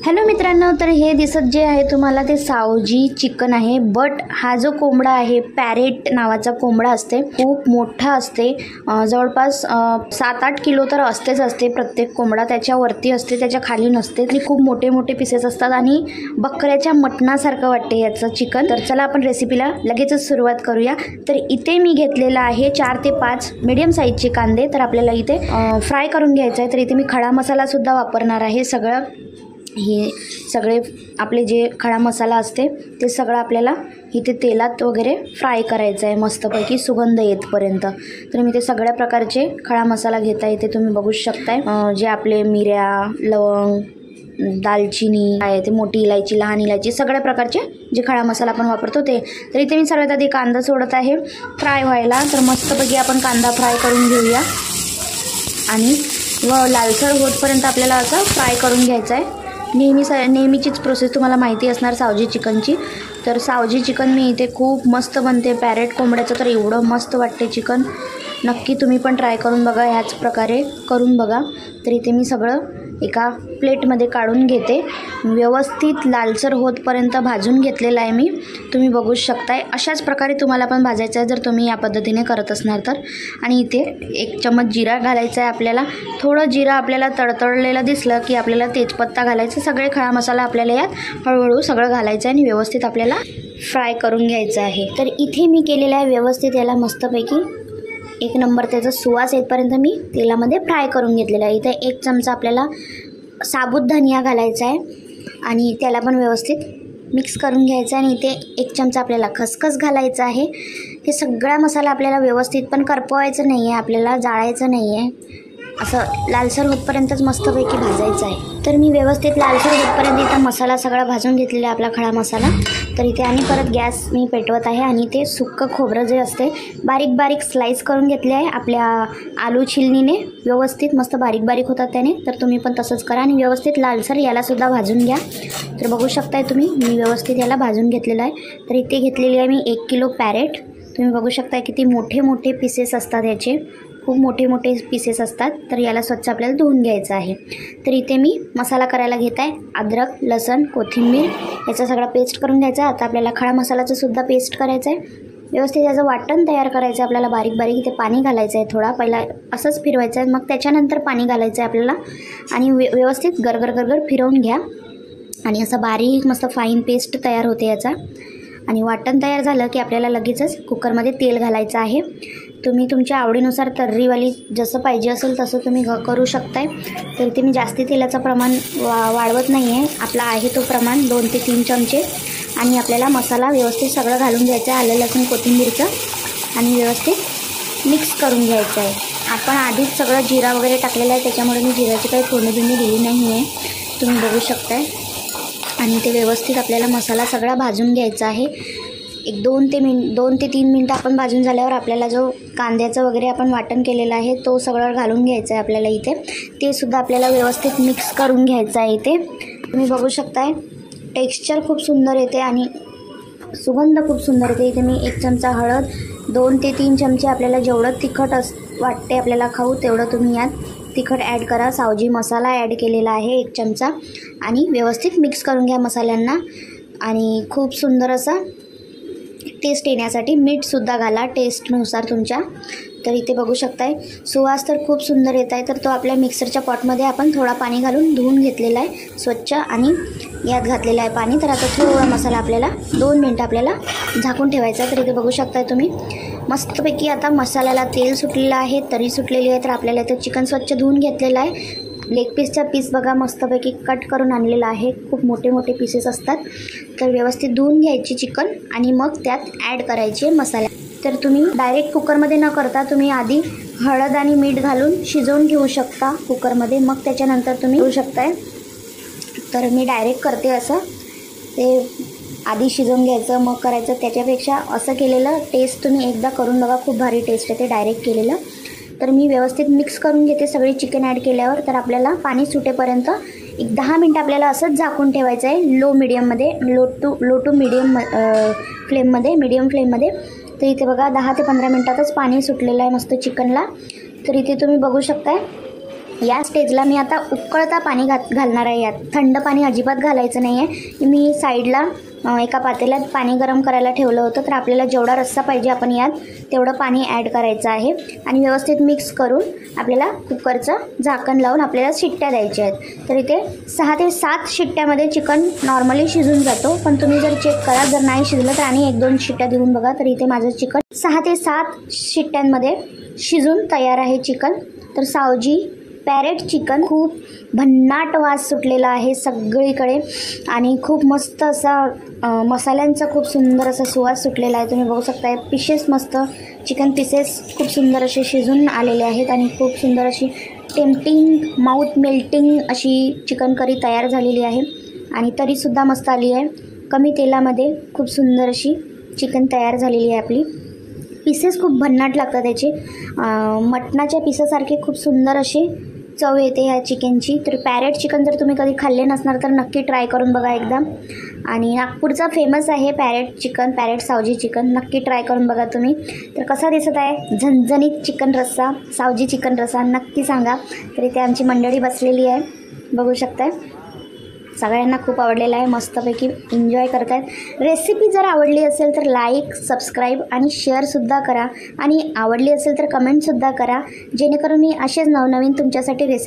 Hello मित्रांनो, तर हे दिसत जे आहे तुम्हाला ते सावजी चिकन आहे. बट हा जो कोंबडा आहे पॅरेट नावाचा कोंबडा असते, खूप मोठा असते. जवळपास 7-8 किलो तर असते प्रत्येक कोंबडा. त्याच्यावरती असते, त्याच्या खाली नसते. आणि खूप मोठे मोठे पीसेस असतात आणि बकऱ्याच्या मटणासारखं वाटते याचं चिकन. तर चला आपण रेसिपीला लगेचच सुरुवात करूया. तर इथे मी घेतलेला आहे 4 ते 5 मीडियम साईजचे कांदे. तर आपल्याला इथे फ्राय करून घ्यायचं आहे. तर इथे मी खडा मसाला सुद्धा वापरणार आहे. हे सगळे आपले जे खडा मसाला असते ते सगळं आपल्याला इथे तेलात वगैरे फ्राय करायचं आहे मस्तपैकी सुगंध येतपर्यंत. तर मी ते सगळ्या प्रकारचे खडा मसाला घेता इथे तुम्ही बघू शकताय. जे आपले मिऱ्या, लवंग, दालचिनी आहे, ते मोठी इलायची, लहान इलायची, सगळ्या प्रकारचे जे खडा मसाला आपण वापरतो ते. तर इथे मी सर्वात आधी कांदा सोडत आहे फ्राय व्हायला. तर मस्तपैकी आपण कांदा फ्राय करून घेऊया आणि लालसर होतपर्यंत आपल्याला असं फ्राय करून घ्यायचं आहे. नेहमीचीच प्रोसेस तुम्हाला माहिती असणार सावजी चिकनची. तर सावजी चिकन मी इथे खूप मस्त बनते पॅरेट कोंबड्याचं. तर एवढं मस्त वाटते चिकन. नक्की तुम्ही पण ट्राय करून बघा, ह्याच प्रकारे करून बघा. तर इथे मी सगळं एका प्लेटमध्ये काढून घेते. व्यवस्थित लालसर होतपर्यंत भाजून घेतलेलं आहे मी, तुम्ही बघू शकताय. अशाच प्रकारे तुम्हाला पण भाजायचं आहे जर तुम्ही या पद्धतीने करत असणार तर. आणि इथे 1 चम्मच जिरा घालायचा आहे आपल्याला. थोडं जिरा आपल्याला तडतडलेलं दिसलं की आपल्याला तेजपत्ता घालायचं. सगळे खडा मसाला आपल्याला यात हळूहळू सगळं घालायचं आहे आणि व्यवस्थित आपल्याला फ्राय करून घ्यायचं आहे. तर इथे मी केलेलं आहे व्यवस्थित याला मस्तपैकी 1 नंबर त्याचा सुवास येतपर्यंत मी तेलामध्ये फ्राय करून घेतलेला आहे. इथे 1 चमचा आपल्याला साबुत धनिया घालायचा आहे आणि त्याला पण व्यवस्थित मिक्स करून घ्यायचं आहे. आणि इथे 1 चमचा आपल्याला खसखस घालायचं आहे. हे सगळा मसाला आपल्याला व्यवस्थित पण करपवायचं नाही आहे, आपल्याला जाळायचं नाही आहे, असं लालसर होतपर्यंतच मस्तपैकी भाजायचं आहे. तर मी व्यवस्थित लालसर होतपर्यंत इथं मसाला सगळा भाजून घेतलेला आहे आपला खडा मसाला. तर इथे आणि परत गॅस मी पेटवत आहे आणि ते सुक्कं खोबरं जे असते बारीक बारीक स्लाईस करून घेतले आहे आपल्या आलू छिलनीने. व्यवस्थित मस्त बारीक बारीक होतात त्याने. तर तुम्ही पण तसंच करा आणि व्यवस्थित लालसर यालासुद्धा भाजून घ्या. तर बघू शकताय तुम्ही मी व्यवस्थित याला भाजून घेतलेलं आहे. तर इथे घेतलेली आहे मी 1 किलो पॅरेट. तुम्ही बघू शकताय किती मोठे मोठे पीसेस असतात याचे, खूप मोठे मोठे पीसेस असतात. तर याला स्वच्छ आपल्याला धुवून घ्यायचं आहे. तर इथे मी मसाला करायला घेत आहे. अद्रक, लसूण, कोथिंबीर याचा सगळा पेस्ट करून घ्यायचा. आता आपल्याला खडा मसाल्याचं सुद्धा पेस्ट करायचं आहे. व्यवस्थित याचं वाटण तयार करायचं आहे आपल्याला बारीक बारीक. इथे पाणी घालायचं आहे थोडा, पहिला असंच फिरवायचं आहे, मग त्याच्यानंतर पाणी घालायचं आहे आपल्याला. आणि व्यवस्थित गरगर गरगर फिरवून घ्या आणि असं बारीक मस्त फाईन पेस्ट तयार होते याचा. आणि वाटण तयार झालं की आपल्याला लगेचच कुकरमध्ये तेल घालायचं आहे. तुम्ही तुमच्या आवडीनुसार तर्रीवाली जसं पाहिजे असेल तसं तुम्ही करू शकताय. तर इथे मी जास्ती तेलाचं प्रमाण वाढवत नाही आहे, आपला आहे तो प्रमाण 2 ते 3 चमचे. आणि आपल्याला मसाला व्यवस्थित सगळं घालून घ्यायचं आहे, आलं लसूण कोथिंबीरचं, आणि व्यवस्थित मिक्स करून घ्यायचं आहे. आपण आधीच सगळं जिरा वगैरे टाकलेलं आहे, त्याच्यामुळे मी जिऱ्याची काही फोडणी दिली नाही आहे, तुम्ही बघू शकताय. आणि ते व्यवस्थित आपल्याला मसाला सगळा भाजून घ्यायचा आहे. एक 2 ते 3 मिनटं आपण भाजून झाल्यावर आपल्याला जो कांद्याचं वगैरे आपण वाटण केलेलं आहे तो सगळं घालून घ्यायचं आहे आपल्याला इथे. ते सुद्धा आपल्याला व्यवस्थित मिक्स करून घ्यायचं आहे इथे. तुम्ही बघू शकताय टेक्स्चर खूप सुंदर येते आणि सुगंध खूप सुंदर येते. इथे मी 1 चमचा हळद, 2 ते 3 चमचे आपल्याला जेवढं तिखट वाटते आपल्याला खाऊ तेवढं तुम्ही यात तिखट ॲड करा. सावजी मसाला ॲड केलेला आहे 1 चमचा. आणि व्यवस्थित मिक्स करून घ्या मसाल्यांना. आणि खूप सुंदर असा टेस्ट येण्यासाठी मीठसुद्धा घाला टेस्टनुसार तुमच्या. तर इथे बघू शकताय सुवास तर खूप सुंदर येत आहे. तर तो आपल्या मिक्सरच्या पॉटमध्ये आपण थोडा पाणी घालून धुवून घेतलेला आहे स्वच्छ आणि यात घातलेलं आहे पाणी. तर आता थोडा मसाला आपल्याला 2 मिनटं आपल्याला झाकून ठेवायचा आहे. तर इथे बघू शकताय तुम्ही मस्तपैकी आता मसाल्याला तेल सुटलेलं आहे, तरी सुटलेली आहे. तर आपल्याला इथे चिकन स्वच्छ धुवून घेतलेलं आहे. लेग पीसचा पीस बघा मस्तपैकी कट करून आणलेला आहे, खूप मोठे मोठे पीसेस असतात. तर व्यवस्थित धुवून घ्यायची चिकन आणि मग त्यात ॲड करायचे मसाले. तर तुम्ही डायरेक्ट कुकरमध्ये न करता तुम्ही आधी हळद आणि मीठ घालून शिजवून घेऊ शकता कुकरमध्ये, मग त्याच्यानंतर तुम्ही करू शकताय. तर मी डायरेक्ट करते असं, ते आधी शिजवून घ्यायचं मग करायचं. त्याच्यापेक्षा असं केलेलं टेस्ट तुम्ही एकदा करून बघा, खूप भारी टेस्ट येते डायरेक्ट केलेलं. तर मी व्यवस्थित मिक्स करून घेते सगळी चिकन ॲड केल्यावर. तर आपल्याला पाणी सुटेपर्यंत 10 मिनटं आपल्याला असंच झाकून ठेवायचं आहे लो टू मीडियम फ्लेममध्ये. तर इथे बघा 10 ते 15 मिनटातच पाणी सुटलेलं आहे मस्त चिकनला. तर इथे तुम्ही बघू शकताय या स्टेजला मी आता उकळता पाणी घालणार आहे. यात थंड पाणी अजिबात घालायचं नाही आहे. मी साईडला एका पातेल्यात पाणी गरम करायला ठेवलं होतं. तर आपल्याला जेवढा रस्सा पाहिजे आपण यात तेवढं पाणी ॲड करायचं आहे आणि व्यवस्थित मिक्स करून आपल्याला कुकरचं झाकण लावून आपल्याला शिट्ट्या द्यायच्या आहेत. तर इथे 6 ते 7 शिट्ट्यामध्ये चिकन नॉर्मली शिजून जातो. पण तुम्ही जर चेक करा, जर नाही शिजलं तर आणि 1-2 शिट्ट्या देऊन बघा. तर इथे माझं चिकन 6 ते 7 शिट्ट्यांमध्ये शिजून तयार आहे चिकन. तर सावजी पॅरेट चिकन खूप भन्नाट वास सुटलेला आहे सगळीकडे आणि खूप मस्त असा मसाल्यांचा खूप सुंदर असा सुवास सुटलेला आहे. तुम्ही बघू शकता पीसेस मस्त चिकन पीसेस खूप सुंदर असे शिजून आलेले आहेत आणि खूप सुंदर अशी टेम्पटिंग माउथ मेल्टिंग अशी चिकन करी तयार झालेली आहे आणि तरीसुद्धा मस्त आली आहे. कमी तेलामध्ये खूप सुंदर अशी चिकन तयार झालेली आहे आपली. पीसेस खूप भन्नाट लागतात त्याचे, मटणाच्या पीसासारखे खूप सुंदर असे चव येते ह्या चिकनची. तर पॅरेट चिकन जर तुम्ही कधी खाल्ले नसणार तर नक्की ट्राय करून बघा एकदा. आणि नागपूरचा फेमस आहे parrot chicken, parrot Saoji chicken. नक्की ट्राय करून बघा तुम्ही. तर कसा दिसत आहे झणझणीत चिकन रस्सा, सावजी चिकन रस्सा नक्की सांगा. तर इथे आमची मंडळी बसलेली आहे, बघू शकताय. सगळ्यांना खूप आवडलेलं आहे, मस्तपैकी एन्जॉय करत आहेत. रेसिपी जर आवडली असेल तर लाईक, सबस्क्राईब आणि शेअरसुद्धा करा आणि आवडली असेल तर कमेंटसुद्धा करा, जेणेकरून मी असेच नवनवीन तुमच्यासाठी रेसिपी